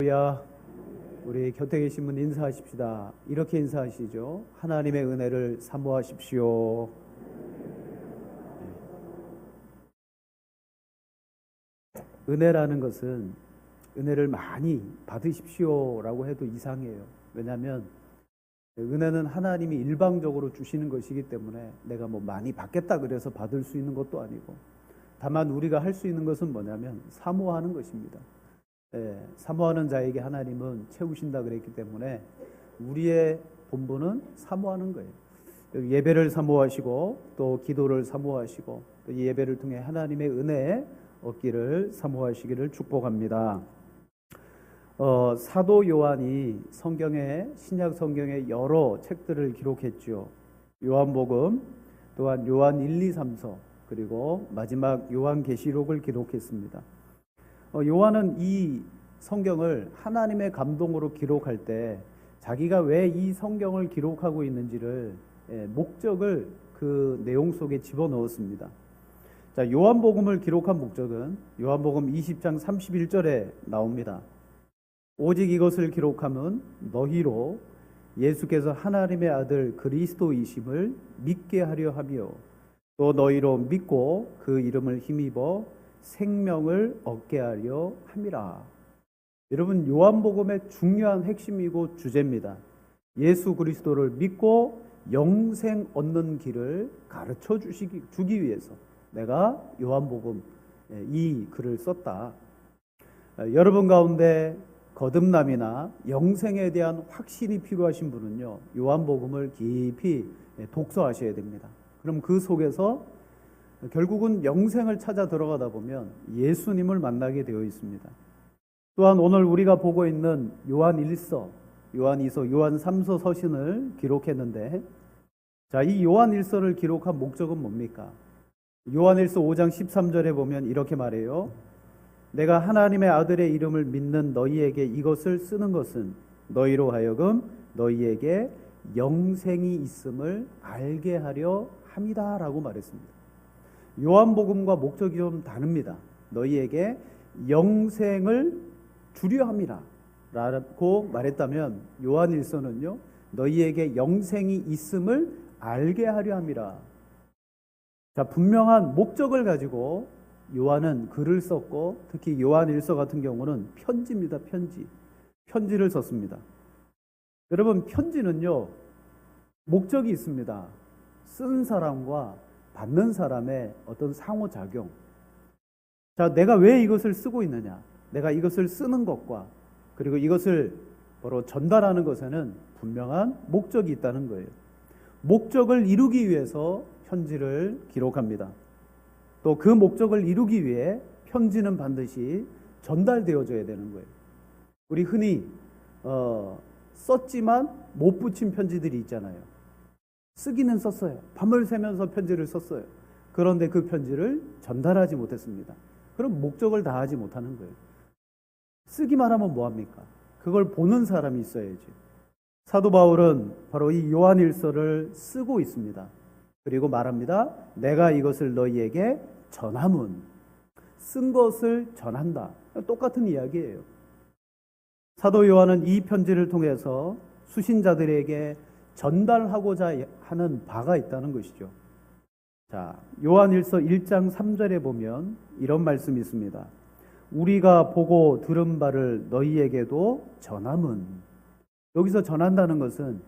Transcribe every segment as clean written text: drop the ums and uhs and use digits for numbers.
야, 우리 곁에 계신 분 인사하십시다. 이렇게 인사하시죠. 하나님의 은혜를 사모하십시오. 은혜라는 것은 은혜를 많이 받으십시오라고 해도 이상해요. 왜냐하면 은혜는 하나님이 일방적으로 주시는 것이기 때문에 내가 뭐 많이 받겠다 그래서 받을 수 있는 것도 아니고, 다만 우리가 할 수 있는 것은 뭐냐면 사모하는 것입니다. 사모하는 자에게 하나님은 채우신다 그랬기 때문에 우리의 본분은 사모하는 거예요. 예배를 사모하시고 또 기도를 사모하시고 또 이 예배를 통해 하나님의 은혜 얻기를 사모하시기를 축복합니다. 사도 요한이 신약 성경의 여러 책들을 기록했죠. 요한복음, 또한 요한 1, 2, 3서, 그리고 마지막 요한계시록을 기록했습니다. 요한은 이 성경을 하나님의 감동으로 기록할 때 자기가 왜 이 성경을 기록하고 있는지를 목적을 그 내용 속에 집어넣었습니다. 자, 요한복음을 기록한 목적은 요한복음 20장 31절에 나옵니다. 오직 이것을 기록함은 너희로 예수께서 하나님의 아들 그리스도이심을 믿게 하려 하며 또 너희로 믿고 그 이름을 힘입어 생명을 얻게 하려 함이라. 여러분, 요한복음의 중요한 핵심이고 주제입니다. 예수 그리스도를 믿고 영생 얻는 길을 가르쳐 주기 위해서 내가 요한복음 이 글을 썼다. 여러분 가운데 거듭남이나 영생에 대한 확신이 필요하신 분은요, 요한복음을 깊이 독서하셔야 됩니다. 그럼 그 속에서 결국은 영생을 찾아 들어가다 보면 예수님을 만나게 되어 있습니다. 또한 오늘 우리가 보고 있는 요한 1서, 요한 2서, 요한 3서 서신을 기록했는데, 자, 이 요한 1서를 기록한 목적은 뭡니까? 요한 1서 5장 13절에 보면 이렇게 말해요. 내가 하나님의 아들의 이름을 믿는 너희에게 이것을 쓰는 것은 너희로 하여금 너희에게 영생이 있음을 알게 하려 함이다 라고 말했습니다. 요한복음과 목적이 좀 다릅니다. 너희에게 영생을 주려 함이라 라고 말했다면 요한일서는요, 너희에게 영생이 있음을 알게 하려 함이라. 자, 분명한 목적을 가지고 요한은 글을 썼고, 특히 요한일서 같은 경우는 편지입니다. 편지를 썼습니다. 여러분, 편지는요 목적이 있습니다. 쓴 사람과 받는 사람의 어떤 상호작용. 자, 내가 왜 이것을 쓰고 있느냐, 내가 이것을 쓰는 것과 그리고 이것을 바로 전달하는 것에는 분명한 목적이 있다는 거예요. 목적을 이루기 위해서 편지를 기록합니다. 또 그 목적을 이루기 위해 편지는 반드시 전달되어져야 되는 거예요. 우리 흔히 썼지만 못 붙인 편지들이 있잖아요. 쓰기는 썼어요. 밤을 새면서 편지를 썼어요. 그런데 그 편지를 전달하지 못했습니다. 그럼 목적을 다하지 못하는 거예요. 쓰기만 하면 뭐합니까? 그걸 보는 사람이 있어야지. 사도 바울은 바로 이 요한일서를 쓰고 있습니다. 그리고 말합니다. 내가 이것을 너희에게 전함은, 쓴 것을 전한다. 똑같은 이야기예요. 사도 요한은 이 편지를 통해서 수신자들에게 전달하고자 하는 바가 있다는 것이죠. 자, 요한일서 1장 3절에 보면 이런 말씀이 있습니다. 우리가 보고 들은 바를 너희에게도 전함은. 여기서 전한다는 것은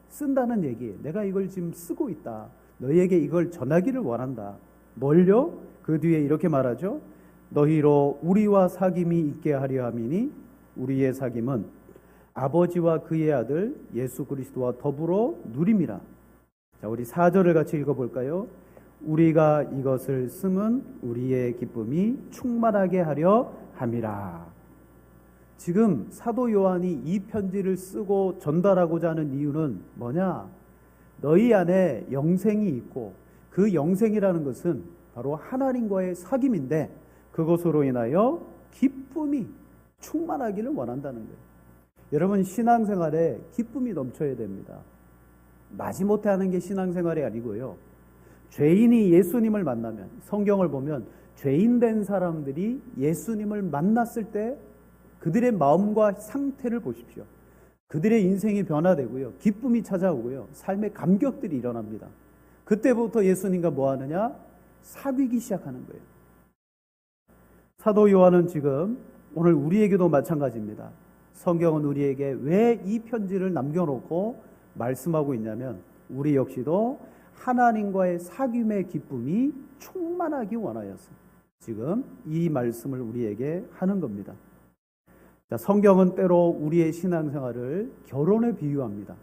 쓴다는 얘기예요. 내가 이걸 지금 쓰고 있다. 너희에게 이걸 전하기를 원한다. 뭘요? 그 뒤에 이렇게 말하죠. 너희로 우리와 사귐이 있게 하려 함이니 우리의 사귐은 아버지와 그의 아들 예수 그리스도와 더불어 누림이라. 자, 우리 4절을 같이 읽어볼까요? 우리가 이것을 쓰면 우리의 기쁨이 충만하게 하려 함이라. 지금 사도 요한이 이 편지를 쓰고 전달하고자 하는 이유는 뭐냐? 너희 안에 영생이 있고 그 영생이라는 것은 바로 하나님과의 사귐인데 그것으로 인하여 기쁨이 충만하기를 원한다는 거예요. 여러분, 신앙생활에 기쁨이 넘쳐야 됩니다. 마지못해 하는 게 신앙생활이 아니고요. 죄인이 예수님을 만나면, 성경을 보면 죄인된 사람들이 예수님을 만났을 때 그들의 마음과 상태를 보십시오. 그들의 인생이 변화되고요. 기쁨이 찾아오고요. 삶의 감격들이 일어납니다. 그때부터 예수님과 뭐 하느냐? 사귀기 시작하는 거예요. 사도 요한은 지금 오늘 우리에게도 마찬가지입니다. 성경은 우리에게 왜 이 편지를 남겨놓고 말씀하고 있냐면 우리 역시도 하나님과의 사귐의 기쁨이 충만하기 원하여서 지금 이 말씀을 우리에게 하는 겁니다. 자, 성경은 때로 우리의 신앙생활을 결혼에 비유합니다.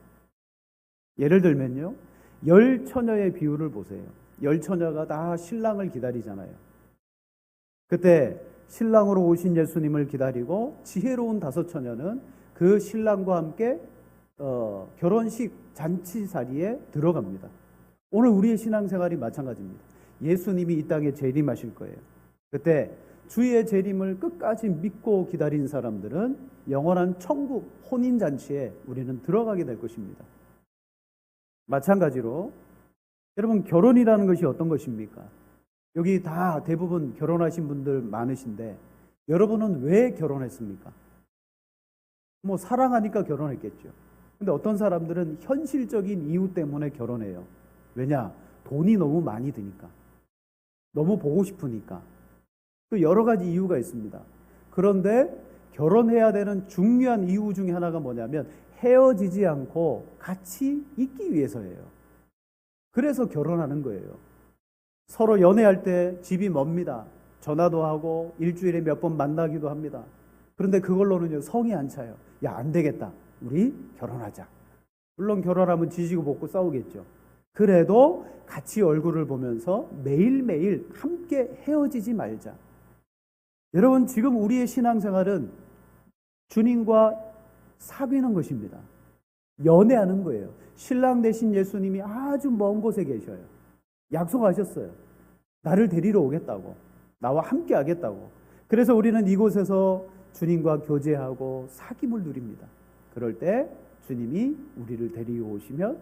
예를 들면요, 열 처녀의 비유를 보세요. 열 처녀가 다 신랑을 기다리잖아요. 그때 신랑으로 오신 예수님을 기다리고 지혜로운 다섯 처녀는 그 신랑과 함께 결혼식 잔치 자리에 들어갑니다. 오늘 우리의 신앙생활이 마찬가지입니다. 예수님이 이 땅에 재림하실 거예요. 그때 주의 재림을 끝까지 믿고 기다린 사람들은 영원한 천국 혼인잔치에 우리는 들어가게 될 것입니다. 마찬가지로 여러분, 결혼이라는 것이 어떤 것입니까? 여기 다 대부분 결혼하신 분들 많으신데 여러분은 왜 결혼했습니까? 뭐 사랑하니까 결혼했겠죠. 근데 어떤 사람들은 현실적인 이유 때문에 결혼해요. 왜냐? 돈이 너무 많이 드니까. 너무 보고 싶으니까. 또 여러 가지 이유가 있습니다. 그런데 결혼해야 되는 중요한 이유 중에 하나가 뭐냐면 헤어지지 않고 같이 있기 위해서예요. 그래서 결혼하는 거예요. 서로 연애할 때 집이 멉니다. 전화도 하고 일주일에 몇 번 만나기도 합니다. 그런데 그걸로는 성이 안 차요. 야, 안 되겠다. 우리 결혼하자. 물론 결혼하면 지지고 볶고 싸우겠죠. 그래도 같이 얼굴을 보면서 매일매일 함께 헤어지지 말자. 여러분, 지금 우리의 신앙생활은 주님과 사귀는 것입니다. 연애하는 거예요. 신랑 되신 예수님이 아주 먼 곳에 계셔요. 약속하셨어요. 나를 데리러 오겠다고. 나와 함께 하겠다고. 그래서 우리는 이곳에서 주님과 교제하고 사귐을 누립니다. 그럴 때 주님이 우리를 데리고 오시면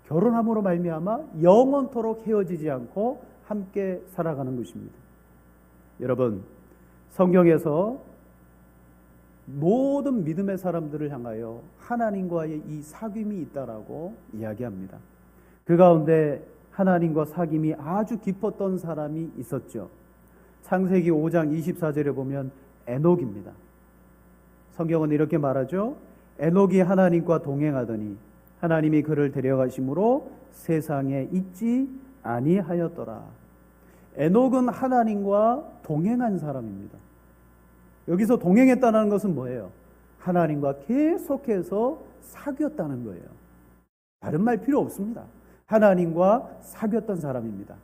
결혼함으로 말미암아 영원토록 헤어지지 않고 함께 살아가는 것입니다. 여러분, 성경에서 모든 믿음의 사람들을 향하여 하나님과의 이 사귐이 있다라고 이야기합니다. 그 가운데 하나님과 사귐이 아주 깊었던 사람이 있었죠. 창세기 5장 24절에 보면 에녹입니다. 성경은 이렇게 말하죠. 에녹이 하나님과 동행하더니 하나님이 그를 데려가심으로 세상에 있지 아니하였더라. 에녹은 하나님과 동행한 사람입니다. 여기서 동행했다는 것은 뭐예요? 하나님과 계속해서 사귀었다는 거예요. 다른 말 필요 없습니다. 하나님과 사귀었던 사람입니다.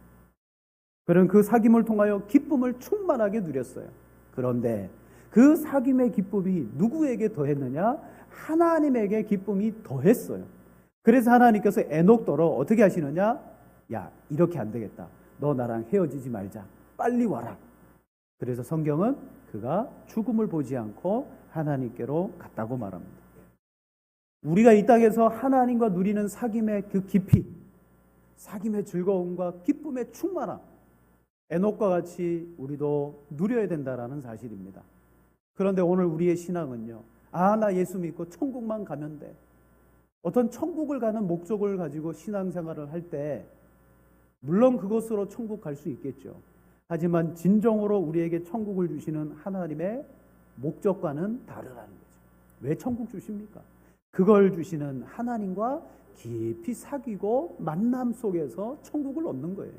그는 그 사귐을 통하여 기쁨을 충만하게 누렸어요. 그런데 그 사귐의 기쁨이 누구에게 더했느냐? 하나님에게 기쁨이 더했어요. 그래서 하나님께서 에녹더러 어떻게 하시느냐? 야, 이렇게 안 되겠다. 너 나랑 헤어지지 말자. 빨리 와라. 그래서 성경은 그가 죽음을 보지 않고 하나님께로 갔다고 말합니다. 우리가 이 땅에서 하나님과 누리는 사귐의 그 깊이, 사귐의 즐거움과 기쁨의 충만함, 에녹과 같이 우리도 누려야 된다라는 사실입니다. 그런데 오늘 우리의 신앙은요, 나 예수 믿고 천국만 가면 돼. 어떤 천국을 가는 목적을 가지고 신앙생활을 할 때 물론 그것으로 천국 갈 수 있겠죠. 하지만 진정으로 우리에게 천국을 주시는 하나님의 목적과는 다르다는 거죠. 왜 천국 주십니까? 그걸 주시는 하나님과 깊이 사귀고 만남 속에서 천국을 얻는 거예요.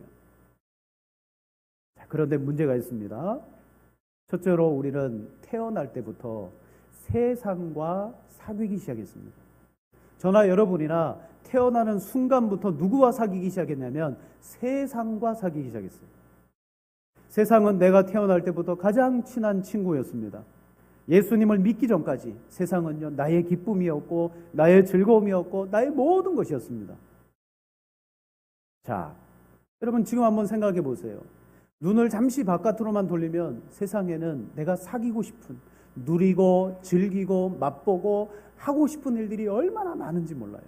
자, 그런데 문제가 있습니다. 첫째로 우리는 태어날 때부터 세상과 사귀기 시작했습니다. 저나 여러분이나 태어나는 순간부터 누구와 사귀기 시작했냐면 세상과 사귀기 시작했어요. 세상은 내가 태어날 때부터 가장 친한 친구였습니다. 예수님을 믿기 전까지 세상은요, 나의 기쁨이었고 나의 즐거움이었고 나의 모든 것이었습니다. 자, 여러분 지금 한번 생각해 보세요. 눈을 잠시 바깥으로만 돌리면 세상에는 내가 사귀고 싶은, 누리고 즐기고 맛보고 하고 싶은 일들이 얼마나 많은지 몰라요.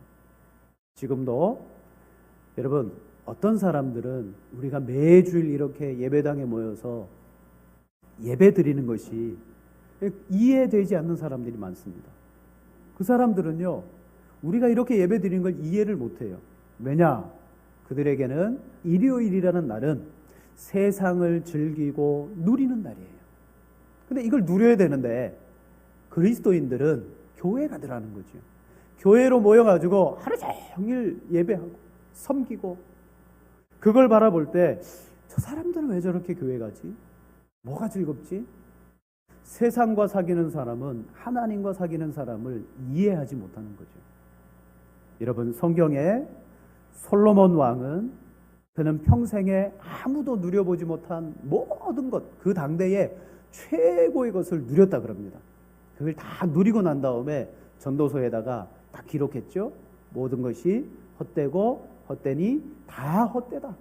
지금도 여러분, 어떤 사람들은 우리가 매주일 이렇게 예배당에 모여서 예배 드리는 것이 이해되지 않는 사람들이 많습니다. 그 사람들은요, 우리가 이렇게 예배 드리는 걸 이해를 못해요. 왜냐? 그들에게는 일요일이라는 날은 세상을 즐기고 누리는 날이에요. 근데 이걸 누려야 되는데 그리스도인들은 교회 가더라는 거죠. 교회로 모여가지고 하루 종일 예배하고 섬기고, 그걸 바라볼 때 저 사람들은 왜 저렇게 교회 가지? 뭐가 즐겁지? 세상과 사귀는 사람은 하나님과 사귀는 사람을 이해하지 못하는 거죠. 여러분, 성경에 솔로몬 왕은 그는 평생에 아무도 누려보지 못한 모든 것, 그 당대의 최고의 것을 누렸다 그럽니다. 그걸 다 누리고 난 다음에 전도서에다가 딱 기록했죠. 모든 것이 헛되고 헛되니 다 헛되다.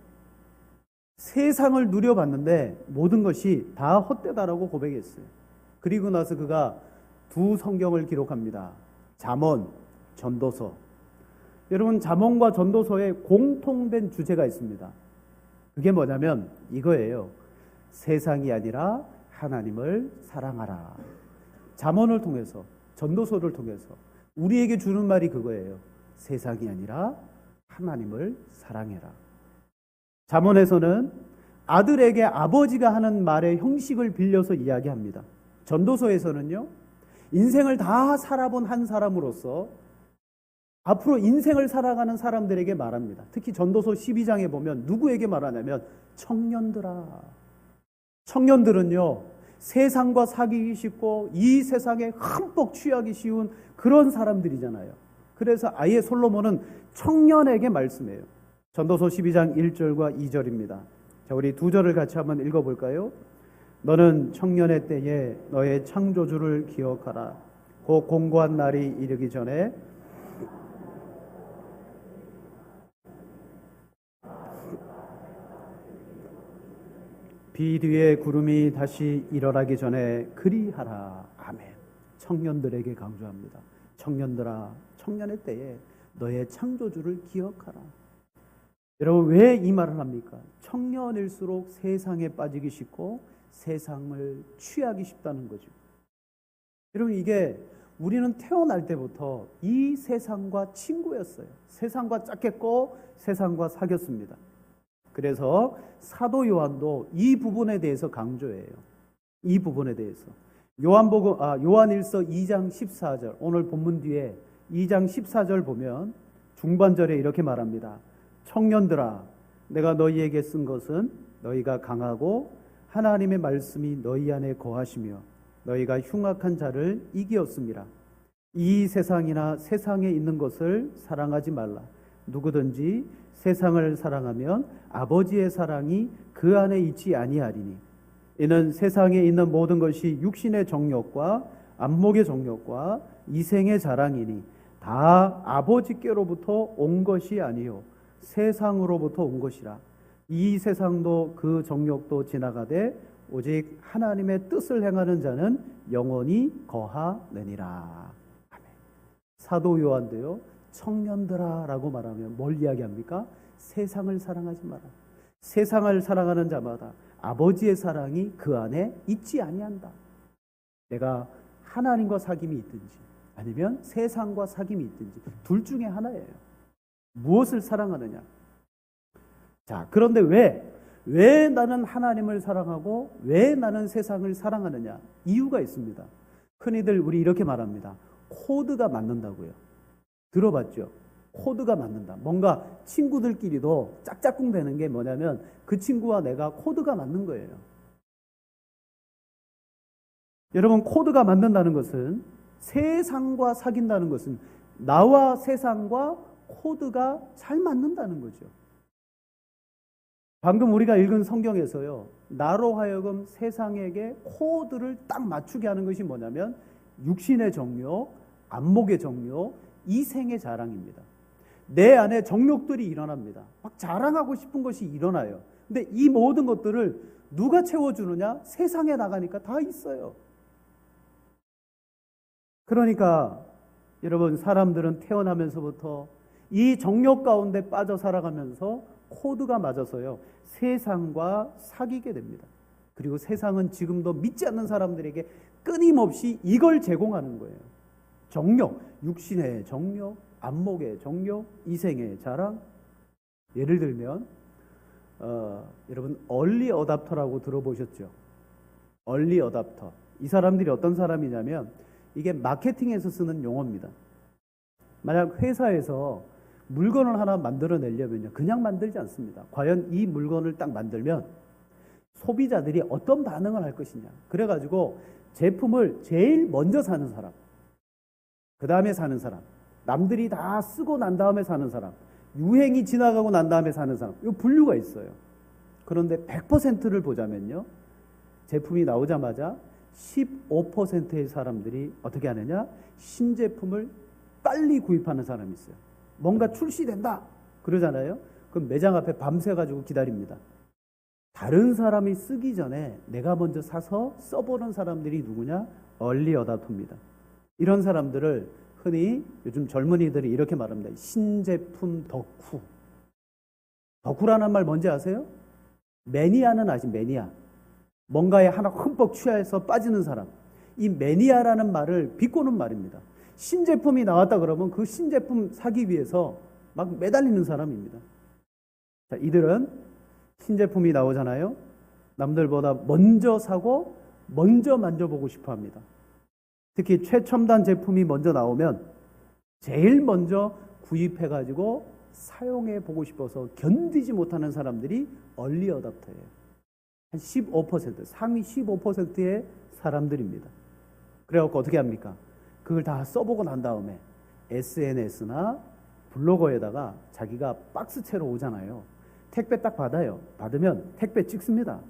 세상을 누려봤는데 모든 것이 다 헛되다라고 고백했어요. 그리고 나서 그가 두 성경을 기록합니다. 잠언, 전도서. 여러분, 잠언과 전도서에 공통된 주제가 있습니다. 그게 뭐냐면 이거예요. 세상이 아니라 하나님을 사랑하라. 잠언을 통해서, 전도서를 통해서 우리에게 주는 말이 그거예요. 세상이 아니라 하나님을 사랑해라. 잠언에서는 아들에게 아버지가 하는 말의 형식을 빌려서 이야기합니다. 전도서에서는요, 인생을 다 살아본 한 사람으로서 앞으로 인생을 살아가는 사람들에게 말합니다. 특히 전도서 12장에 보면 누구에게 말하냐면 청년들아. 청년들은요, 세상과 사귀기 쉽고 이 세상에 흠뻑 취하기 쉬운 그런 사람들이잖아요. 그래서 아예 솔로몬은 청년에게 말씀해요. 전도서 12장 1절과 2절입니다. 자, 우리 두 절을 같이 한번 읽어볼까요? 너는 청년의 때에 너의 창조주를 기억하라. 곧 공고한 날이 이르기 전에 비 뒤에 구름이 다시 일어나기 전에 그리하라. 아멘. 청년들에게 강조합니다. 청년들아, 청년의 때에 너의 창조주를 기억하라. 여러분, 왜 이 말을 합니까? 청년일수록 세상에 빠지기 쉽고 세상을 취하기 쉽다는 거죠. 여러분, 이게 우리는 태어날 때부터 이 세상과 친구였어요. 세상과 짝했고 세상과 사귀었습니다. 그래서 사도 요한도 이 부분에 대해서 강조해요. 이 부분에 대해서. 요한일서 2장 14절, 오늘 본문 뒤에 2장 14절 보면 중반절에 이렇게 말합니다. 청년들아, 내가 너희에게 쓴 것은 너희가 강하고 하나님의 말씀이 너희 안에 거하시며 너희가 흉악한 자를 이기었습니다. 이 세상이나 세상에 있는 것을 사랑하지 말라. 누구든지 세상을 사랑하면 아버지의 사랑이 그 안에 있지 아니하리니, 이는 세상에 있는 모든 것이 육신의 정욕과 안목의 정욕과 이생의 자랑이니 다 아버지께로부터 온 것이 아니요 세상으로부터 온 것이라. 이 세상도 그 정욕도 지나가되 오직 하나님의 뜻을 행하는 자는 영원히 거하느니라. 아멘. 사도 요한도요, 청년들아 라고 말하면 뭘 이야기합니까? 세상을 사랑하지 마라. 세상을 사랑하는 자마다 아버지의 사랑이 그 안에 있지 아니한다. 내가 하나님과 사귐이 있든지 아니면 세상과 사귐이 있든지 둘 중에 하나예요. 무엇을 사랑하느냐? 자, 그런데 왜 나는 하나님을 사랑하고 왜 나는 세상을 사랑하느냐? 이유가 있습니다. 흔히들 우리 이렇게 말합니다. 코드가 맞는다고요. 들어봤죠? 코드가 맞는다. 뭔가 친구들끼리도 짝짝꿍 되는 게 뭐냐면 그 친구와 내가 코드가 맞는 거예요. 여러분, 코드가 맞는다는 것은, 세상과 사귄다는 것은 나와 세상과 코드가 잘 맞는다는 거죠. 방금 우리가 읽은 성경에서요, 나로 하여금 세상에게 코드를 딱 맞추게 하는 것이 뭐냐면 육신의 정욕, 안목의 정욕, 이생의 자랑입니다. 내 안에 정욕들이 일어납니다. 막 자랑하고 싶은 것이 일어나요. 근데 이 모든 것들을 누가 채워주느냐? 세상에 나가니까 다 있어요. 그러니까 여러분, 사람들은 태어나면서부터 이 정욕 가운데 빠져 살아가면서 코드가 맞아서요, 세상과 사귀게 됩니다. 그리고 세상은 지금도 믿지 않는 사람들에게 끊임없이 이걸 제공하는 거예요. 정욕, 육신의 정욕, 안목의 정욕, 이생의 자랑. 예를 들면 여러분 얼리 어답터라고 들어보셨죠? 얼리 어답터. 이 사람들이 어떤 사람이냐면 이게 마케팅에서 쓰는 용어입니다. 만약 회사에서 물건을 하나 만들어내려면요, 그냥 만들지 않습니다. 과연 이 물건을 딱 만들면 소비자들이 어떤 반응을 할 것이냐. 그래가지고 제품을 제일 먼저 사는 사람, 그 다음에 사는 사람, 남들이 다 쓰고 난 다음에 사는 사람, 유행이 지나가고 난 다음에 사는 사람, 이 분류가 있어요. 그런데 100%를 보자면요, 제품이 나오자마자 15%의 사람들이 어떻게 하느냐, 신제품을 빨리 구입하는 사람이 있어요. 뭔가 출시된다 그러잖아요. 그럼 매장 앞에 밤새 가지고 기다립니다. 다른 사람이 쓰기 전에 내가 먼저 사서 써보는 사람들이 누구냐? 얼리 어답터입니다. 이런 사람들을 흔히 요즘 젊은이들이 이렇게 말합니다. 신제품 덕후. 덕후라는 말 뭔지 아세요? 매니아는 아직 매니아. 뭔가에 하나 흠뻑 취해서 빠지는 사람. 이 매니아라는 말을 비꼬는 말입니다. 신제품이 나왔다 그러면 그 신제품 사기 위해서 막 매달리는 사람입니다. 자, 이들은 신제품이 나오잖아요. 남들보다 먼저 사고 먼저 만져보고 싶어 합니다. 특히 최첨단 제품이 먼저 나오면 제일 먼저 구입해가지고 사용해보고 싶어서 견디지 못하는 사람들이 얼리 어답터예요. 한 15%, 상위 15%의 사람들입니다. 그래갖고 어떻게 합니까? 그걸 다 써보고 난 다음에 SNS나 블로거에다가 자기가 박스채로 오잖아요. 택배 딱 받아요. 받으면 택배 찍습니다.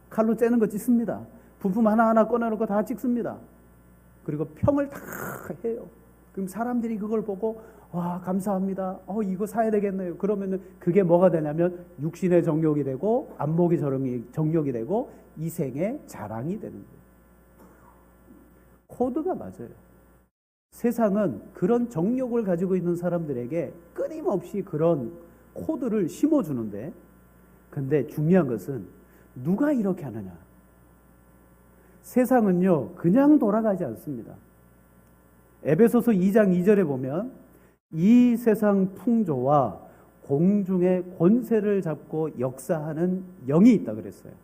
칼로 째는 거 찍습니다. 부품 하나하나 꺼내놓고 다 찍습니다. 그리고 평을 다 해요. 그럼 사람들이 그걸 보고 와, 감사합니다. 이거 사야 되겠네요. 그러면은 그게 뭐가 되냐면 육신의 정욕이 되고 안목의 정욕이 되고 이생의 자랑이 되는 거예요. 코드가 맞아요. 세상은 그런 정욕을 가지고 있는 사람들에게 끊임없이 그런 코드를 심어주는데, 근데 중요한 것은 누가 이렇게 하느냐. 세상은요, 그냥 돌아가지 않습니다. 에베소서 2장 2절에 보면 이 세상 풍조와 공중의 권세를 잡고 역사하는 영이 있다 그랬어요.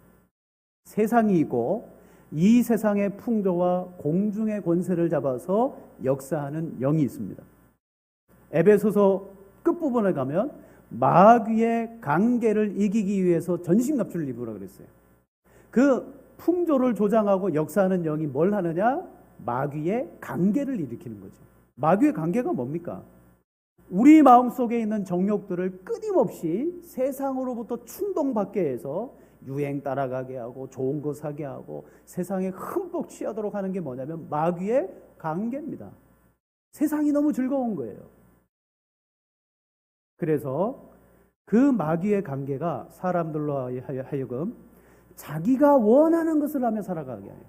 세상이 있고 이 세상의 풍조와 공중의 권세를 잡아서 역사하는 영이 있습니다. 에베소서 끝부분에 가면 마귀의 관계를 이기기 위해서 전신갑주를 입으라 그랬어요. 그 풍조를 조장하고 역사하는 영이 뭘 하느냐? 마귀의 관계를 일으키는 거죠. 마귀의 관계가 뭡니까? 우리 마음속에 있는 정욕들을 끊임없이 세상으로부터 충동받게 해서 유행 따라가게 하고 좋은 거 사게 하고 세상에 흠뻑 취하도록 하는 게 뭐냐면 마귀의 관계입니다. 세상이 너무 즐거운 거예요. 그래서 그 마귀의 관계가 사람들로 하여금 자기가 원하는 것을 하며 살아가게 해요.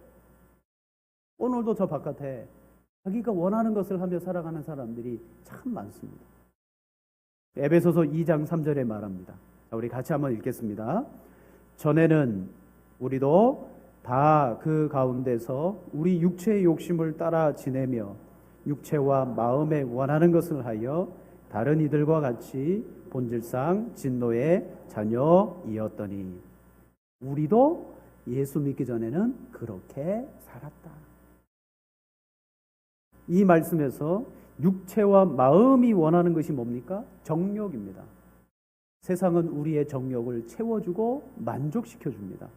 오늘도 저 바깥에 자기가 원하는 것을 하며 살아가는 사람들이 참 많습니다. 에베소서 2장 3절에 말합니다. 자, 우리 같이 한번 읽겠습니다. 전에는 우리도 다 그 가운데서 우리 육체의 욕심을 따라 지내며 육체와 마음에 원하는 것을 하여 다른 이들과 같이 본질상 진노의 자녀이었더니, 우리도 예수 믿기 전에는 그렇게 살았다. 이 말씀에서 육체와 마음이 원하는 것이 뭡니까? 정욕입니다. 세상은 우리의 정욕을 채워주고 만족시켜줍니다.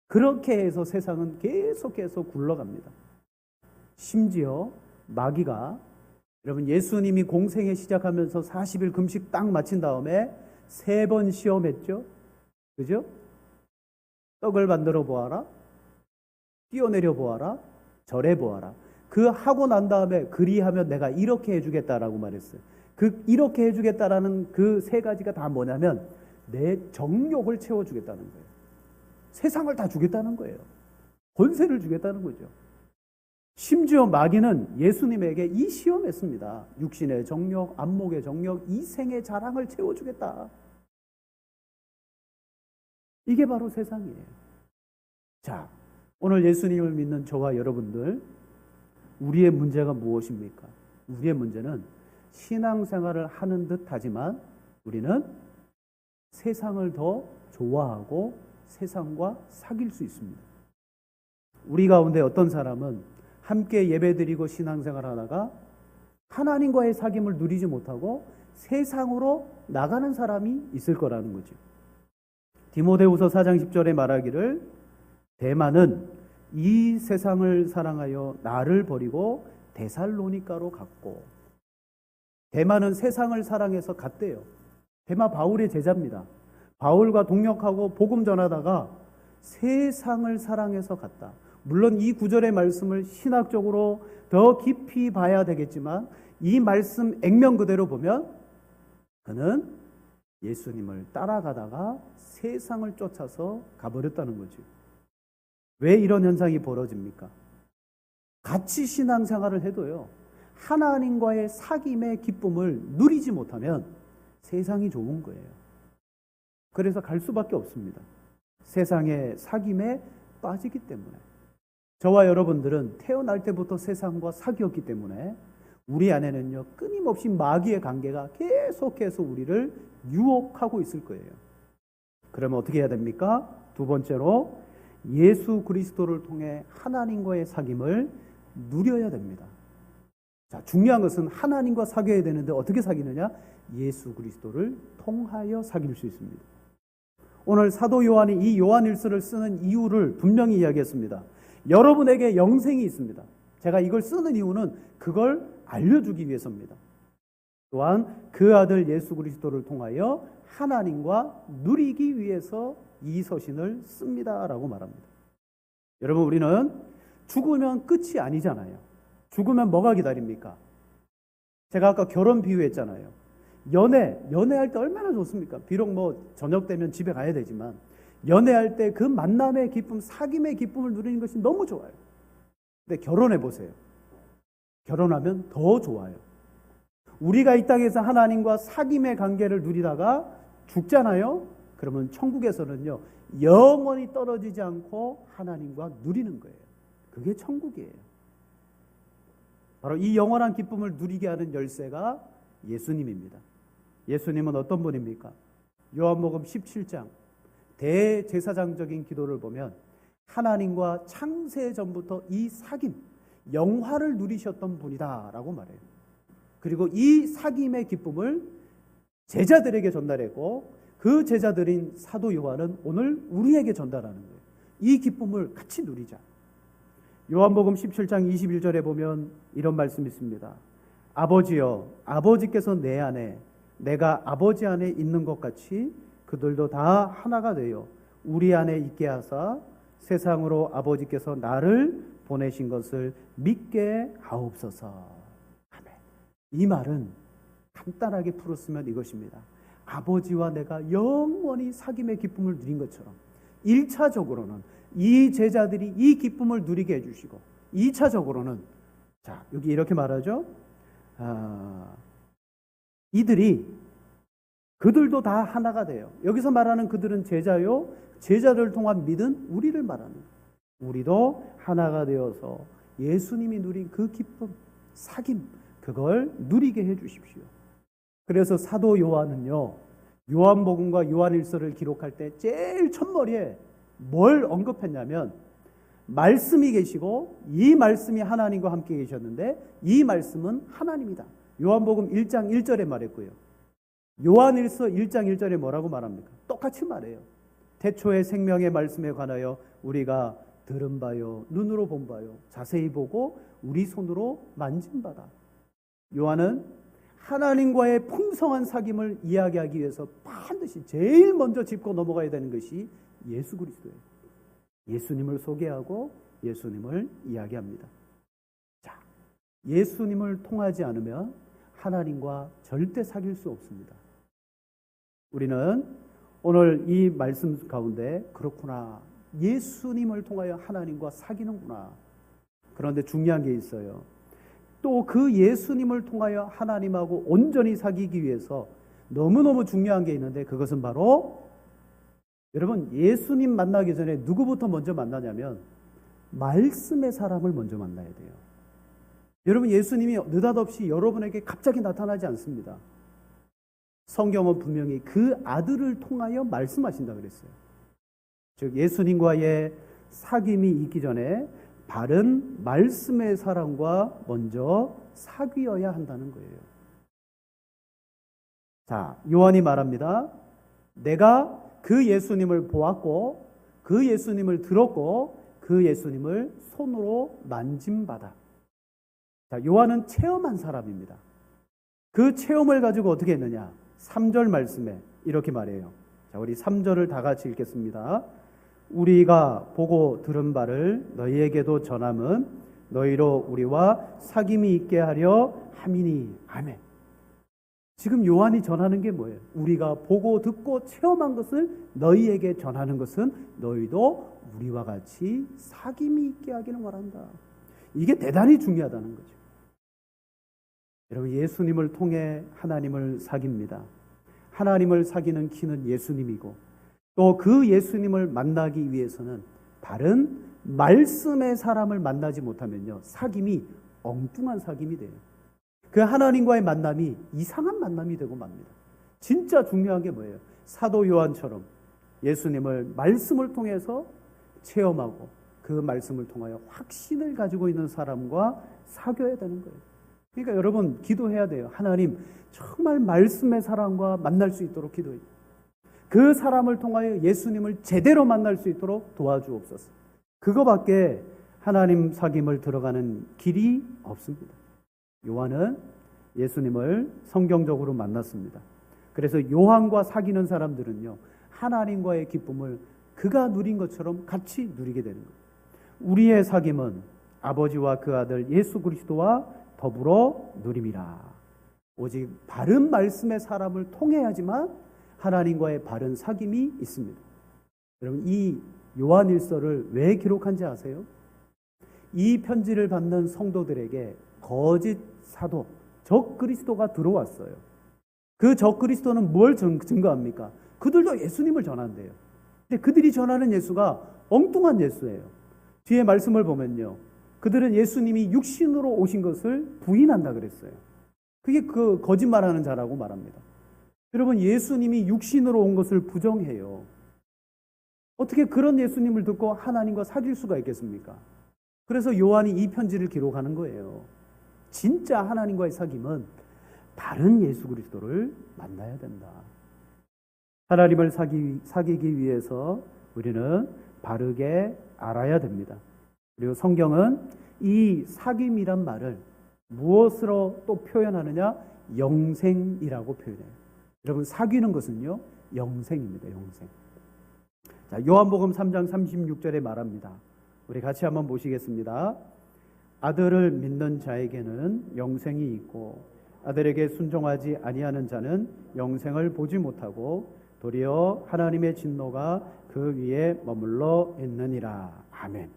그렇게 해서 세상은 계속해서 굴러갑니다. 심지어 마귀가, 여러분 예수님이 공생애 시작하면서 40일 금식 딱 마친 다음에 3번 시험했죠? 그죠? 떡을 만들어 보아라, 뛰어내려 보아라, 절해 보아라. 그 하고 난 다음에 그리하면 내가 이렇게 해주겠다라고 말했어요. 그 이렇게 해주겠다라는 그 3가지가 다 뭐냐면 내 정욕을 채워주겠다는 거예요. 세상을 다 주겠다는 거예요. 권세를 주겠다는 거죠. 심지어 마귀는 예수님에게 이 시험했습니다. 육신의 정욕, 안목의 정욕, 이생의 자랑을 채워주겠다. 이게 바로 세상이에요. 자, 오늘 예수님을 믿는 저와 여러분들, 우리의 문제가 무엇입니까? 우리의 문제는 신앙생활을 하는 듯 하지만 우리는 세상을 더 좋아하고 세상과 사귈 수 있습니다. 우리 가운데 어떤 사람은 함께 예배드리고 신앙생활 하다가 하나님과의 사귐을 누리지 못하고 세상으로 나가는 사람이 있을 거라는 거죠. 디모데후서 4장 10절에 말하기를 데마는 이 세상을 사랑하여 나를 버리고 데살로니가로 갔고, 데마는 세상을 사랑해서 갔대요. 데마 바울의 제자입니다. 바울과 동역하고 복음 전하다가 세상을 사랑해서 갔다. 물론 이 구절의 말씀을 신학적으로 더 깊이 봐야 되겠지만 이 말씀 액면 그대로 보면 그는 예수님을 따라가다가 세상을 쫓아서 가버렸다는 거죠. 왜 이런 현상이 벌어집니까? 같이 신앙생활을 해도요, 하나님과의 사귐의 기쁨을 누리지 못하면 세상이 좋은 거예요. 그래서 갈 수밖에 없습니다. 세상의 사귐에 빠지기 때문에. 저와 여러분들은 태어날 때부터 세상과 사귀었기 때문에 우리 안에는요, 끊임없이 마귀의 관계가 계속해서 우리를 유혹하고 있을 거예요. 그러면 어떻게 해야 됩니까? 두 번째로 예수 그리스도를 통해 하나님과의 사귐을 누려야 됩니다. 자, 중요한 것은 하나님과 사귀어야 되는데 어떻게 사귀느냐? 예수 그리스도를 통하여 사귈 수 있습니다. 오늘 사도 요한이 이 요한일서를 쓰는 이유를 분명히 이야기했습니다. 여러분에게 영생이 있습니다. 제가 이걸 쓰는 이유는 그걸 알려주기 위해서입니다. 또한 그 아들 예수 그리스도를 통하여 하나님과 누리기 위해서 이 서신을 씁니다라고 말합니다. 여러분, 우리는 죽으면 끝이 아니잖아요. 죽으면 뭐가 기다립니까? 제가 아까 결혼 비유했잖아요. 연애할 때 얼마나 좋습니까? 비록 저녁 되면 집에 가야 되지만 연애할 때 그 만남의 기쁨, 사귐의 기쁨을 누리는 것이 너무 좋아요. 근데 결혼해 보세요. 결혼하면 더 좋아요. 우리가 이 땅에서 하나님과 사귐의 관계를 누리다가 죽잖아요. 그러면 천국에서는요, 영원히 떨어지지 않고 하나님과 누리는 거예요. 그게 천국이에요. 바로 이 영원한 기쁨을 누리게 하는 열쇠가 예수님입니다. 예수님은 어떤 분입니까? 요한복음 17장 대제사장적인 기도를 보면 하나님과 창세 전부터 이 사귐, 영화를 누리셨던 분이다라고 말해요. 그리고 이 사귐의 기쁨을 제자들에게 전달했고 그 제자들인 사도 요한은 오늘 우리에게 전달하는 거예요. 이 기쁨을 같이 누리자. 요한복음 17장 21절에 보면 이런 말씀이 있습니다. 아버지여, 아버지께서 내 안에, 내가 아버지 안에 있는 것 같이 그들도 다 하나가 되어 우리 안에 있게 하사 세상으로 아버지께서 나를 보내신 것을 믿게 하옵소서. 아멘. 이 말은 간단하게 풀었으면 이것입니다. 아버지와 내가 영원히 사귐의 기쁨을 누린 것처럼 1차적으로는 이 제자들이 이 기쁨을 누리게 해주시고 2차적으로는 자, 여기 이렇게 말하죠. 이들이 그들도 다 하나가 돼요. 여기서 말하는 그들은 제자요, 제자들을 통한 믿은 우리를 말하는 거예요. 우리도 하나가 되어서 예수님이 누린 그 기쁨, 사귐, 그걸 누리게 해주십시오. 그래서 사도 요한은요, 요한복음과 요한일서를 기록할 때 제일 첫머리에 뭘 언급했냐면 말씀이 계시고 이 말씀이 하나님과 함께 계셨는데 이 말씀은 하나님이다. 요한복음 1장 1절에 말했고요. 요한일서 1장 1절에 뭐라고 말합니까? 똑같이 말해요. 태초의 생명의 말씀에 관하여 우리가 들은 바요, 눈으로 본 바요, 자세히 보고 우리 손으로 만진 바다. 요한은 하나님과의 풍성한 사귐을 이야기하기 위해서 반드시 제일 먼저 짚고 넘어가야 되는 것이 예수 그리스도예요. 예수님을 소개하고 예수님을 이야기합니다. 자, 예수님을 통하지 않으면 하나님과 절대 사귈 수 없습니다. 우리는 오늘 이 말씀 가운데 그렇구나, 예수님을 통하여 하나님과 사귀는구나. 그런데 중요한 게 있어요. 또 그 예수님을 통하여 하나님하고 온전히 사귀기 위해서 너무너무 중요한 게 있는데 그것은 바로 여러분, 예수님 만나기 전에 누구부터 먼저 만나냐면 말씀의 사람을 먼저 만나야 돼요. 여러분, 예수님이 느닷없이 여러분에게 갑자기 나타나지 않습니다. 성경은 분명히 그 아들을 통하여 말씀하신다 그랬어요. 즉 예수님과의 사귐이 있기 전에 바른 말씀의 사람과 먼저 사귀어야 한다는 거예요. 자, 요한이 말합니다. 내가 그 예수님을 보았고 그 예수님을 들었고 그 예수님을 손으로 만짐받아. 자, 요한은 체험한 사람입니다. 그 체험을 가지고 어떻게 했느냐? 3절 말씀에 이렇게 말해요. 자, 우리 3절을 다 같이 읽겠습니다. 우리가 보고 들은 바를 너희에게도 전함은 너희로 우리와 사귐이 있게 하려 함이니. 아멘. 지금 요한이 전하는 게 뭐예요? 우리가 보고 듣고 체험한 것을 너희에게 전하는 것은 너희도 우리와 같이 사귐이 있게 하기를 원한다. 이게 대단히 중요하다는 거죠. 여러분, 예수님을 통해 하나님을 사깁니다. 하나님을 사귀는 키는 예수님이고 또 그 예수님을 만나기 위해서는 바른 말씀의 사람을 만나지 못하면요, 사귐이 엉뚱한 사귐이 돼요. 그 하나님과의 만남이 이상한 만남이 되고 맙니다. 진짜 중요한 게 뭐예요? 사도 요한처럼 예수님을 말씀을 통해서 체험하고 그 말씀을 통하여 확신을 가지고 있는 사람과 사귀어야 되는 거예요. 그러니까 여러분, 기도해야 돼요. 하나님, 정말 말씀의 사람과 만날 수 있도록 기도해요. 그 사람을 통하여 예수님을 제대로 만날 수 있도록 도와주옵소서. 그거밖에 하나님 사귐을 들어가는 길이 없습니다. 요한은 예수님을 성경적으로 만났습니다. 그래서 요한과 사귀는 사람들은요, 하나님과의 기쁨을 그가 누린 것처럼 같이 누리게 되는 거예요. 우리의 사귐은 아버지와 그 아들 예수 그리스도와 더불어 누림이라. 오직 바른 말씀의 사람을 통해야지만 하나님과의 바른 사귐이 있습니다. 여러분, 이 요한일서를 왜 기록한지 아세요? 이 편지를 받는 성도들에게 거짓 사도, 적 그리스도가 들어왔어요. 그 적 그리스도는 뭘 증거합니까? 그들도 예수님을 전한대요. 근데 그들이 전하는 예수가 엉뚱한 예수예요. 뒤에 말씀을 보면요, 그들은 예수님이 육신으로 오신 것을 부인한다 그랬어요. 그게 그 거짓말하는 자라고 말합니다. 여러분, 예수님이 육신으로 온 것을 부정해요. 어떻게 그런 예수님을 듣고 하나님과 사귈 수가 있겠습니까? 그래서 요한이 이 편지를 기록하는 거예요. 진짜 하나님과의 사귐은 다른 예수 그리스도를 만나야 된다. 하나님을 사귀기 위해서 우리는 바르게 알아야 됩니다. 그리고 성경은 이 사귐이란 말을 무엇으로 또 표현하느냐? 영생이라고 표현해요. 여러분, 사귀는 것은요, 영생입니다. 영생. 자, 요한복음 3장 36절에 말합니다. 우리 같이 한번 보시겠습니다. 아들을 믿는 자에게는 영생이 있고 아들에게 순종하지 아니하는 자는 영생을 보지 못하고 도리어 하나님의 진노가 그 위에 머물러 있느니라. 아멘.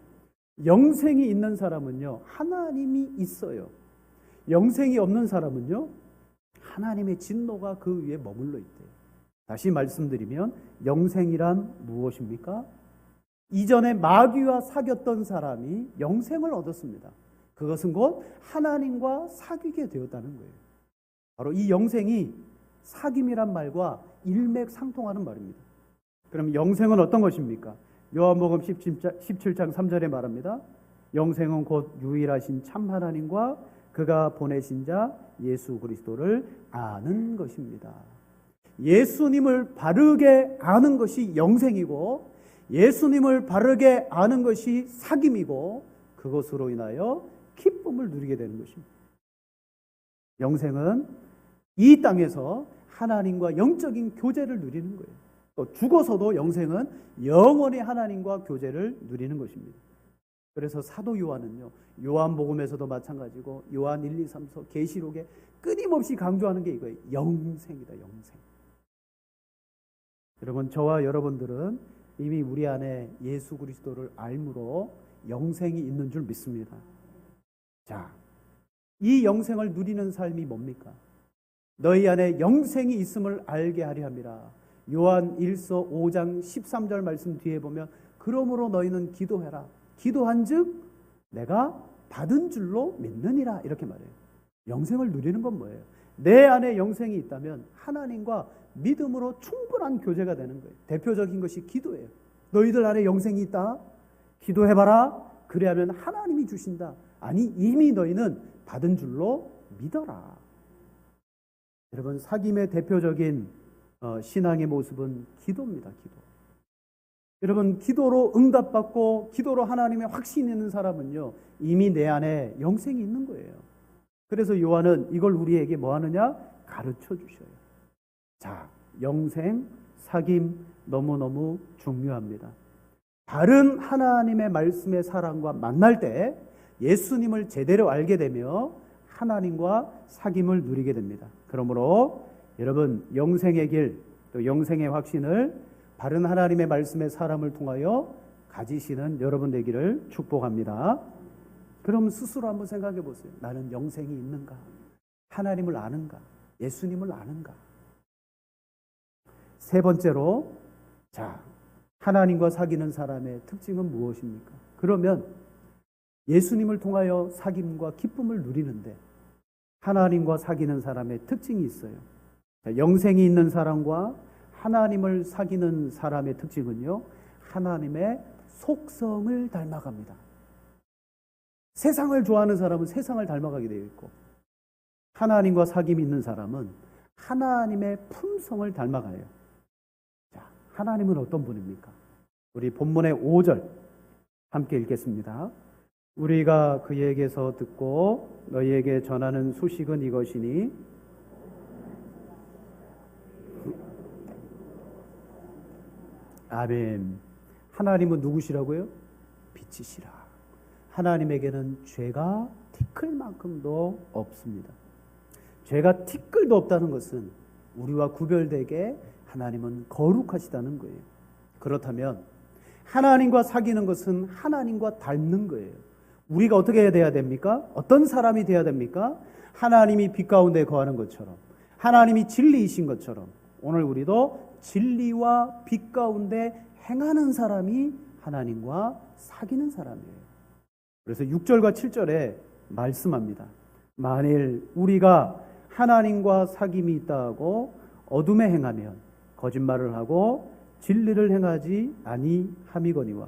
영생이 있는 사람은요, 하나님이 있어요. 영생이 없는 사람은요, 하나님의 진노가 그 위에 머물러 있대요. 다시 말씀드리면 영생이란 무엇입니까? 이전에 마귀와 사귀었던 사람이 영생을 얻었습니다. 그것은 곧 하나님과 사귀게 되었다는 거예요. 바로 이 영생이 사귐이란 말과 일맥상통하는 말입니다. 그럼 영생은 어떤 것입니까? 요한복음 17장 3절에 말합니다. 영생은 곧 유일하신 참 하나님과 그가 보내신 자 예수 그리스도를 아는 것입니다. 예수님을 바르게 아는 것이 영생이고 예수님을 바르게 아는 것이 사귐이고 그것으로 인하여 기쁨을 누리게 되는 것입니다. 영생은 이 땅에서 하나님과 영적인 교제를 누리는 거예요. 또 죽어서도 영생은 영원히 하나님과 교제를 누리는 것입니다. 그래서 사도 요한은요, 요한복음에서도 마찬가지고 요한 1, 2, 3서 계시록에 끊임없이 강조하는 게 이거예요. 영생이다. 영생. 여러분, 저와 여러분들은 이미 우리 안에 예수 그리스도를 알므로 영생이 있는 줄 믿습니다. 자, 이 영생을 누리는 삶이 뭡니까? 너희 안에 영생이 있음을 알게 하려 함이라. 요한 1서 5장 13절 말씀 뒤에 보면 그러므로 너희는 기도해라. 기도한즉 내가 받은 줄로 믿느니라 이렇게 말해요. 영생을 누리는 건 뭐예요? 내 안에 영생이 있다면 하나님과 믿음으로 충분한 교제가 되는 거예요. 대표적인 것이 기도예요. 너희들 안에 영생이 있다. 기도해봐라. 그래야면 하나님이 주신다. 아니 이미 너희는 받은 줄로 믿어라. 여러분 사귐의 대표적인 신앙의 모습은 기도입니다. 기도. 여러분 기도로 응답받고 기도로 하나님의 확신이 있는 사람은요 이미 내 안에 영생이 있는 거예요. 그래서 요한은 이걸 우리에게 뭐 하느냐? 가르쳐 주셔요. 자, 영생, 사귐 너무너무 중요합니다. 바른 하나님의 말씀의 사랑과 만날 때 예수님을 제대로 알게 되며 하나님과 사귐을 누리게 됩니다. 그러므로 여러분 영생의 길, 또 영생의 확신을 바른 하나님의 말씀의 사람을 통하여 가지시는 여러분 되기를 축복합니다. 그럼 스스로 한번 생각해 보세요. 나는 영생이 있는가? 하나님을 아는가? 예수님을 아는가? 세 번째로, 자, 하나님과 사귀는 사람의 특징은 무엇입니까? 그러면 예수님을 통하여 사귐과 기쁨을 누리는데 하나님과 사귀는 사람의 특징이 있어요. 자, 영생이 있는 사람과 하나님을 사귀는 사람의 특징은요, 하나님의 속성을 닮아갑니다. 세상을 좋아하는 사람은 세상을 닮아가게 되어 있고, 하나님과 사귐이 있는 사람은 하나님의 품성을 닮아가요. 자, 하나님은 어떤 분입니까? 우리 본문의 5절 함께 읽겠습니다. 우리가 그에게서 듣고 너희에게 전하는 소식은 이것이니 아멘. 하나님은 누구시라고요? 빛이시라. 하나님에게는 죄가 티끌만큼도 없습니다. 죄가 티끌도 없다는 것은 우리와 구별되게 하나님은 거룩하시다는 거예요. 그렇다면 하나님과 사귀는 것은 하나님과 닮는 거예요. 우리가 어떻게 돼야 됩니까? 어떤 사람이 돼야 됩니까? 하나님이 빛 가운데 거하는 것처럼, 하나님이 진리이신 것처럼 오늘 우리도 진리와 빛 가운데 행하는 사람이 하나님과 사귀는 사람이에요. 그래서 6절과 7절에 말씀합니다. 만일 우리가 하나님과 사귐이 있다 하고 어둠에 행하면 거짓말을 하고 진리를 행하지 아니함이거니와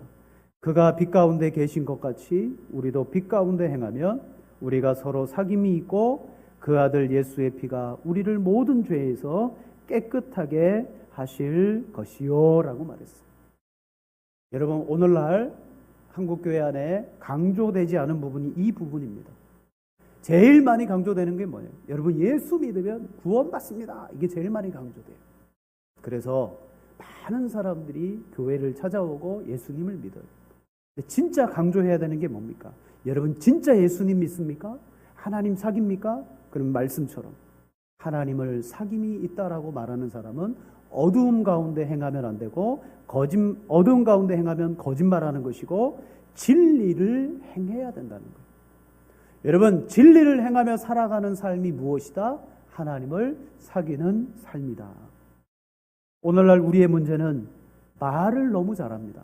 그가 빛 가운데 계신 것 같이 우리도 빛 가운데 행하면 우리가 서로 사귐이 있고 그 아들 예수의 피가 우리를 모든 죄에서 깨끗하게 하실 것이요 라고 말했어요. 여러분 오늘날 한국교회 안에 강조되지 않은 부분이 이 부분입니다. 제일 많이 강조되는 게 뭐예요? 여러분 예수 믿으면 구원받습니다. 이게 제일 많이 강조돼요. 그래서 많은 사람들이 교회를 찾아오고 예수님을 믿어요. 근데 진짜 강조해야 되는 게 뭡니까? 여러분 진짜 예수님 믿습니까? 하나님 사귐입니까? 그럼 말씀처럼 하나님을 사귐이 있다라고 말하는 사람은 어두움 가운데 행하면 안 되고 어두움 가운데 행하면 거짓말하는 것이고 진리를 행해야 된다는 거예요. 여러분 진리를 행하며 살아가는 삶이 무엇이다? 하나님을 사귀는 삶이다. 오늘날 우리의 문제는 말을 너무 잘합니다.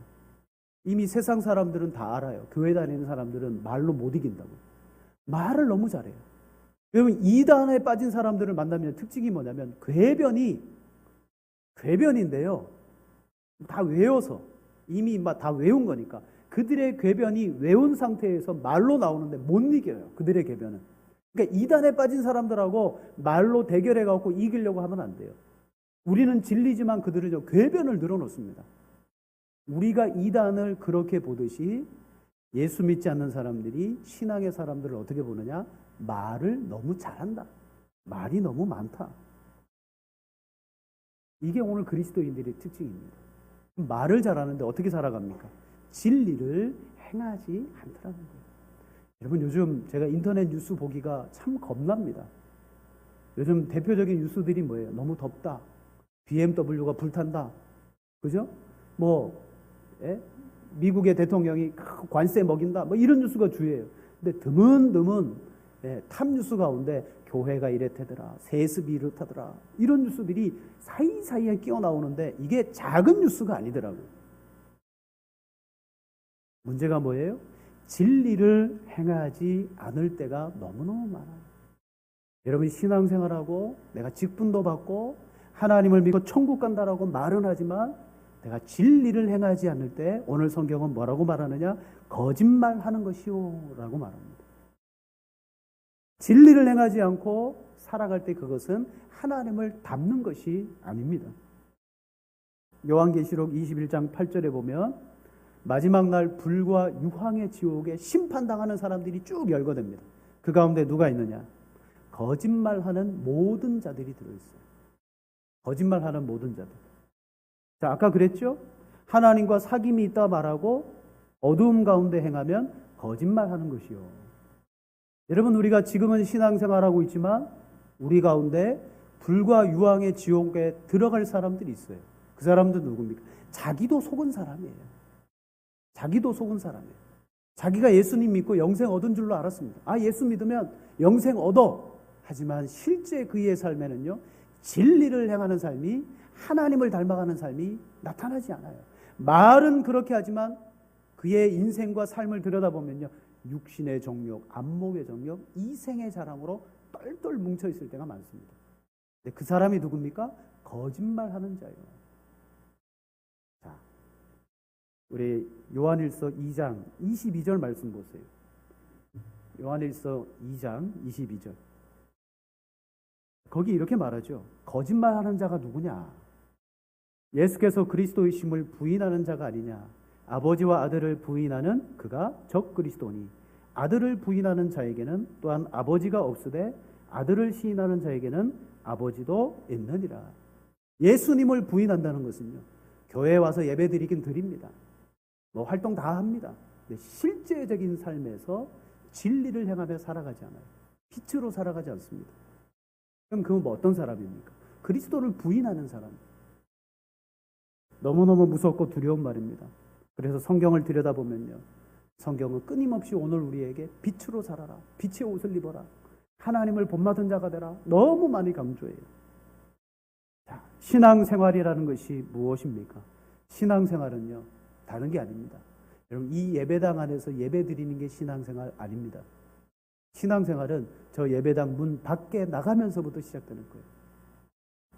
이미 세상 사람들은 다 알아요. 교회 다니는 사람들은 말로 못 이긴다고. 말을 너무 잘해요. 여러분 이단에 빠진 사람들을 만나면 특징이 뭐냐면 궤변인데요. 다 외워서 이미 막 다 외운 거니까 그들의 궤변이 외운 상태에서 말로 나오는데 못 이겨요. 그들의 궤변은. 그러니까 이단에 빠진 사람들하고 말로 대결해 갖고 이기려고 하면 안 돼요. 우리는 진리지만 그들은 궤변을 늘어놓습니다. 우리가 이단을 그렇게 보듯이 예수 믿지 않는 사람들이 신앙의 사람들을 어떻게 보느냐? 말을 너무 잘한다. 말이 너무 많다. 이게 오늘 그리스도인들의 특징입니다. 말을 잘하는데 어떻게 살아갑니까? 진리를 행하지 않더라는 거예요. 여러분 요즘 제가 인터넷 뉴스 보기가 참 겁납니다. 요즘 대표적인 뉴스들이 뭐예요? 너무 덥다. BMW가 불탄다. 그죠? 미국의 대통령이 관세 먹인다. 이런 뉴스가 주예요. 근데 드문드문 탑 뉴스 가운데 교회가 이랬다더라, 세습이 이렇다더라, 이런 뉴스들이 사이사이에 끼어 나오는데 이게 작은 뉴스가 아니더라고요. 문제가 뭐예요? 진리를 행하지 않을 때가 너무너무 많아요. 여러분, 신앙생활하고 내가 직분도 받고 하나님을 믿고 천국 간다라고 말은 하지만 내가 진리를 행하지 않을 때 오늘 성경은 뭐라고 말하느냐? 거짓말하는 것이요 라고 말합니다. 진리를 행하지 않고 살아갈 때 그것은 하나님을 닮는 것이 아닙니다. 요한계시록 21장 8절에 보면 마지막 날 불과 유황의 지옥에 심판당하는 사람들이 쭉 열거됩니다. 그 가운데 누가 있느냐? 거짓말하는 모든 자들이 들어있어요. 거짓말하는 모든 자들. 자, 아까 그랬죠? 하나님과 사귐이 있다 말하고 어두움 가운데 행하면 거짓말하는 것이요. 여러분, 우리가 지금은 신앙생활하고 있지만 우리 가운데 불과 유황의 지옥에 들어갈 사람들이 있어요. 그 사람들은 누굽니까? 자기도 속은 사람이에요. 자기도 속은 사람이에요. 자기가 예수님 믿고 영생 얻은 줄로 알았습니다. 아, 예수 믿으면 영생 얻어. 하지만 실제 그의 삶에는요, 진리를 행하는 삶이, 하나님을 닮아가는 삶이 나타나지 않아요. 말은 그렇게 하지만 그의 인생과 삶을 들여다보면요, 육신의 정욕, 안목의 정욕, 이생의 자랑으로 똘똘 뭉쳐있을 때가 많습니다. 근데 그 사람이 누굽니까? 거짓말하는 자예요. 자, 우리 요한일서 2장 22절 말씀 보세요. 요한일서 2장 22절. 거기 이렇게 말하죠. 거짓말하는 자가 누구냐? 예수께서 그리스도이심을 부인하는 자가 아니냐? 아버지와 아들을 부인하는 그가 적 그리스도니, 아들을 부인하는 자에게는 또한 아버지가 없으되 아들을 시인하는 자에게는 아버지도 있느니라. 예수님을 부인한다는 것은요, 교회에 와서 예배 드리긴 드립니다. 뭐 활동 다 합니다. 근데 실제적인 삶에서 진리를 행하며 살아가지 않아요. 빛으로 살아가지 않습니다. 그럼 그건 뭐 어떤 사람입니까? 그리스도를 부인하는 사람. 너무너무 무섭고 두려운 말입니다. 그래서 성경을 들여다보면요, 성경은 끊임없이 오늘 우리에게 빛으로 살아라, 빛의 옷을 입어라, 하나님을 본받은 자가 되라, 너무 많이 강조해요. 자, 신앙생활이라는 것이 무엇입니까? 신앙생활은요, 다른 게 아닙니다. 여러분, 이 예배당 안에서 예배 드리는 게 신앙생활 아닙니다. 신앙생활은 저 예배당 문 밖에 나가면서부터 시작되는 거예요.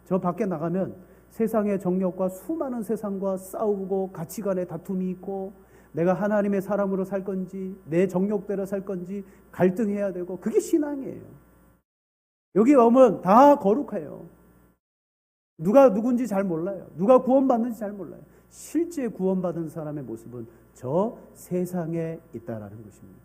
저 밖에 나가면 세상의 정욕과 수많은 세상과 싸우고 가치관의 다툼이 있고, 내가 하나님의 사람으로 살 건지 내 정욕대로 살 건지 갈등해야 되고, 그게 신앙이에요. 여기 오면 다 거룩해요. 누가 누군지 잘 몰라요. 누가 구원받는지 잘 몰라요. 실제 구원받은 사람의 모습은 저 세상에 있다라는 것입니다.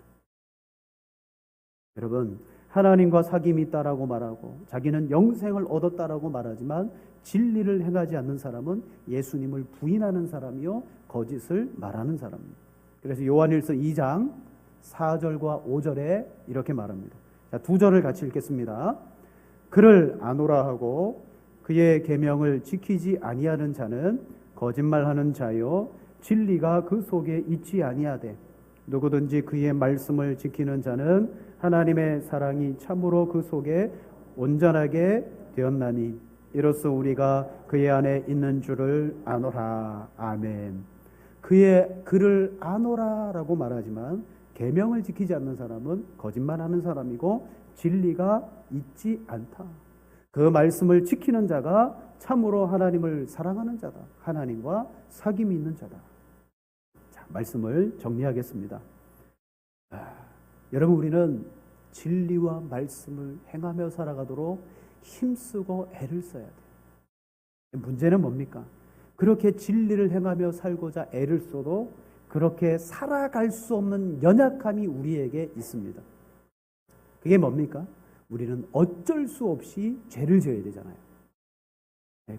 여러분, 하나님과 사귐이 있다라고 말하고 자기는 영생을 얻었다라고 말하지만 진리를 행하지 않는 사람은 예수님을 부인하는 사람이요, 거짓을 말하는 사람입니다. 그래서 요한일서 2장 4절과 5절에 이렇게 말합니다. 자, 두 절을 같이 읽겠습니다. 그를 아노라 하고 그의 계명을 지키지 아니하는 자는 거짓말하는 자요, 진리가 그 속에 있지 아니하되 누구든지 그의 말씀을 지키는 자는 하나님의 사랑이 참으로 그 속에 온전하게 되었나니 이로써 우리가 그의 안에 있는 줄을 아노라. 아멘. 그를 아노라라고 말하지만 계명을 지키지 않는 사람은 거짓말하는 사람이고 진리가 있지 않다. 그 말씀을 지키는 자가 참으로 하나님을 사랑하는 자다. 하나님과 사귐이 있는 자다. 자, 말씀을 정리하겠습니다. 여러분, 우리는 진리와 말씀을 행하며 살아가도록 힘쓰고 애를 써야 돼요. 문제는 뭡니까? 그렇게 진리를 행하며 살고자 애를 써도 그렇게 살아갈 수 없는 연약함이 우리에게 있습니다. 그게 뭡니까? 우리는 어쩔 수 없이 죄를 지어야 되잖아요.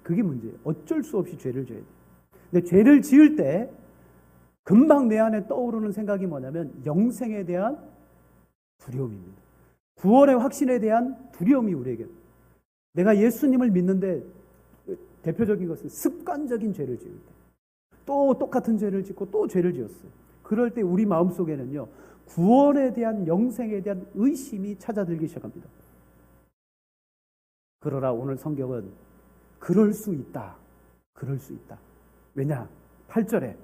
그게 문제예요. 어쩔 수 없이 죄를 지어야 돼요. 근데 죄를 지을 때 금방 내 안에 떠오르는 생각이 뭐냐면 영생에 대한 두려움입니다. 구원의 확신에 대한 두려움이 우리에게. 내가 예수님을 믿는데 대표적인 것은 습관적인 죄를 지을 때, 또 똑같은 죄를 짓고 또 죄를 지었어요. 그럴 때 우리 마음속에는요, 구원에 대한, 영생에 대한 의심이 찾아들기 시작합니다. 그러나 오늘 성경은 그럴 수 있다. 그럴 수 있다. 왜냐? 8절에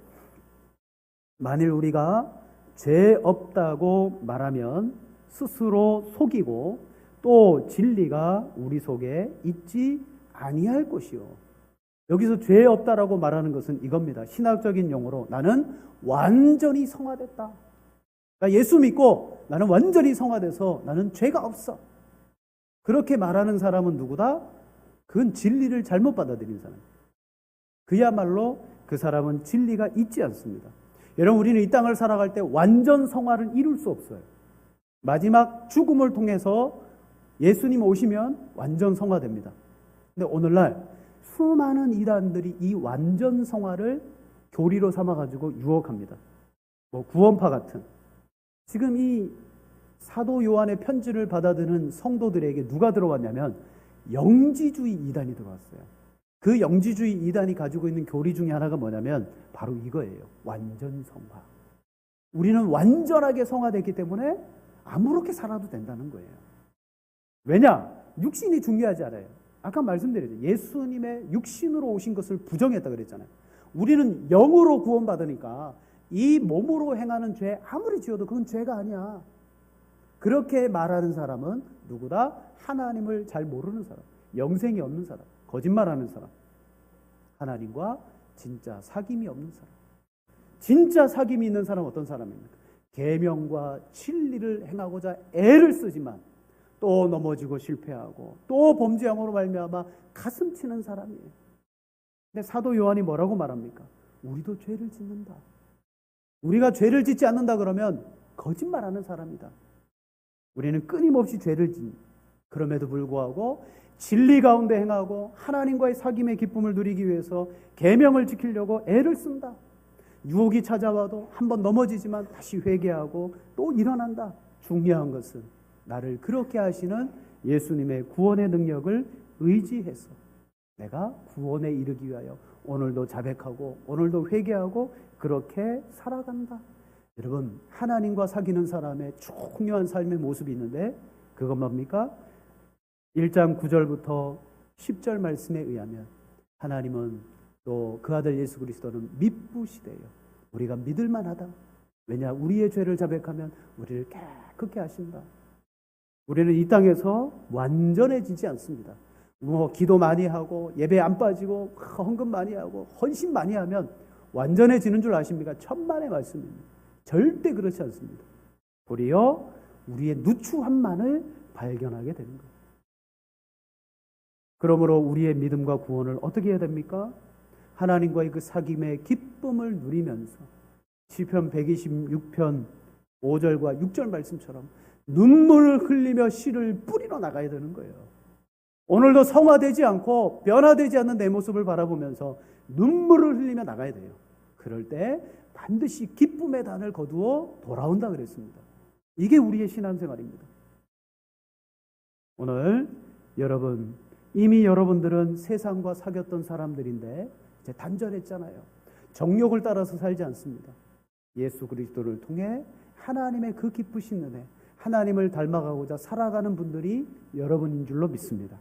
만일 우리가 죄 없다고 말하면 스스로 속이고 또 진리가 우리 속에 있지 아니할 것이요. 여기서 죄 없다라고 말하는 것은 이겁니다. 신학적인 용어로 나는 완전히 성화됐다. 나 예수 믿고 나는 완전히 성화돼서 나는 죄가 없어. 그렇게 말하는 사람은 누구다? 그건 진리를 잘못 받아들인 사람. 그야말로 그 사람은 진리가 있지 않습니다. 여러분, 우리는 이 땅을 살아갈 때 완전 성화를 이룰 수 없어요. 마지막 죽음을 통해서 예수님 오시면 완전 성화됩니다. 근데 오늘날 수많은 이단들이 이 완전 성화를 교리로 삼아가지고 유혹합니다. 구원파 같은. 지금 이 사도 요한의 편지를 받아드는 성도들에게 누가 들어왔냐면 영지주의 이단이 들어왔어요. 그 영지주의 이단이 가지고 있는 교리 중에 하나가 뭐냐면 바로 이거예요. 완전 성화. 우리는 완전하게 성화됐기 때문에 아무렇게 살아도 된다는 거예요. 왜냐? 육신이 중요하지 않아요. 아까 말씀드렸죠. 예수님의 육신으로 오신 것을 부정했다 그랬잖아요. 우리는 영으로 구원받으니까 이 몸으로 행하는 죄 아무리 지어도 그건 죄가 아니야. 그렇게 말하는 사람은 누구다? 하나님을 잘 모르는 사람, 영생이 없는 사람, 거짓말하는 사람, 하나님과 진짜 사귐이 없는 사람. 진짜 사귐이 있는 사람은 어떤 사람입니까? 계명과 진리를 행하고자 애를 쓰지만 또 넘어지고 실패하고 또 범죄함으로 말미암아 가슴 치는 사람이에요. 근데 사도 요한이 뭐라고 말합니까? 우리도 죄를 짓는다. 우리가 죄를 짓지 않는다 그러면 거짓말하는 사람이다. 우리는 끊임없이 죄를 짓는, 그럼에도 불구하고 진리 가운데 행하고 하나님과의 사귐의 기쁨을 누리기 위해서 계명을 지키려고 애를 쓴다. 유혹이 찾아와도 한번 넘어지지만 다시 회개하고 또 일어난다. 중요한 것은 나를 그렇게 하시는 예수님의 구원의 능력을 의지해서 내가 구원에 이르기 위하여 오늘도 자백하고 오늘도 회개하고 그렇게 살아간다. 여러분, 하나님과 사귀는 사람의 중요한 삶의 모습이 있는데 그건 뭡니까? 1장 9절부터 10절 말씀에 의하면 하나님은 또 그 아들 예수 그리스도는 미쁘시대요. 우리가 믿을 만하다. 왜냐? 우리의 죄를 자백하면 우리를 깨끗게 하신다. 우리는 이 땅에서 완전해지지 않습니다. 기도 많이 하고 예배 안 빠지고 헌금 많이 하고 헌신 많이 하면 완전해지는 줄 아십니까? 천만의 말씀입니다. 절대 그렇지 않습니다. 도리어 우리의 누추함만을 발견하게 되는 거예요. 그러므로 우리의 믿음과 구원을 어떻게 해야 됩니까? 하나님과의 그 사귐의 기쁨을 누리면서 시편 126편 5절과 6절 말씀처럼 눈물을 흘리며 씨를 뿌리러 나가야 되는 거예요. 오늘도 성화되지 않고 변화되지 않는 내 모습을 바라보면서 눈물을 흘리며 나가야 돼요. 그럴 때 반드시 기쁨의 단을 거두어 돌아온다 그랬습니다. 이게 우리의 신앙생활입니다. 오늘 여러분, 이미 여러분들은 세상과 사귀었던 사람들인데 이제 단절했잖아요. 정욕을 따라서 살지 않습니다. 예수 그리스도를 통해 하나님의 그 기쁘신 은혜, 하나님을 닮아가고자 살아가는 분들이 여러분인 줄로 믿습니다.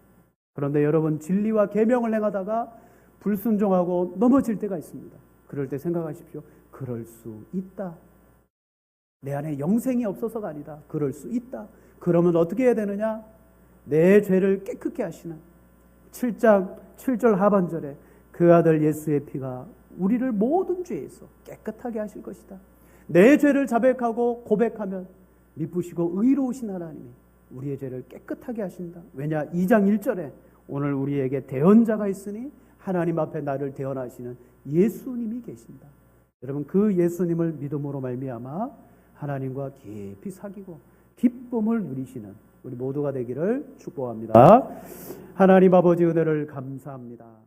그런데 여러분, 진리와 계명을 행하다가 불순종하고 넘어질 때가 있습니다. 그럴 때 생각하십시오. 그럴 수 있다. 내 안에 영생이 없어서가 아니다. 그럴 수 있다. 그러면 어떻게 해야 되느냐? 내 죄를 깨끗게 하시는 7장 7절 하반절에 그 아들 예수의 피가 우리를 모든 죄에서 깨끗하게 하실 것이다. 내 죄를 자백하고 고백하면 미쁘시고 의로우신 하나님이 우리의 죄를 깨끗하게 하신다. 왜냐? 2장 1절에 오늘 우리에게 대언자가 있으니 하나님 앞에 나를 대언하시는 예수님이 계신다. 여러분, 그 예수님을 믿음으로 말미암아 하나님과 깊이 사귀고 기쁨을 누리시는 우리 모두가 되기를 축복합니다. 하나님 아버지, 은혜를 감사합니다.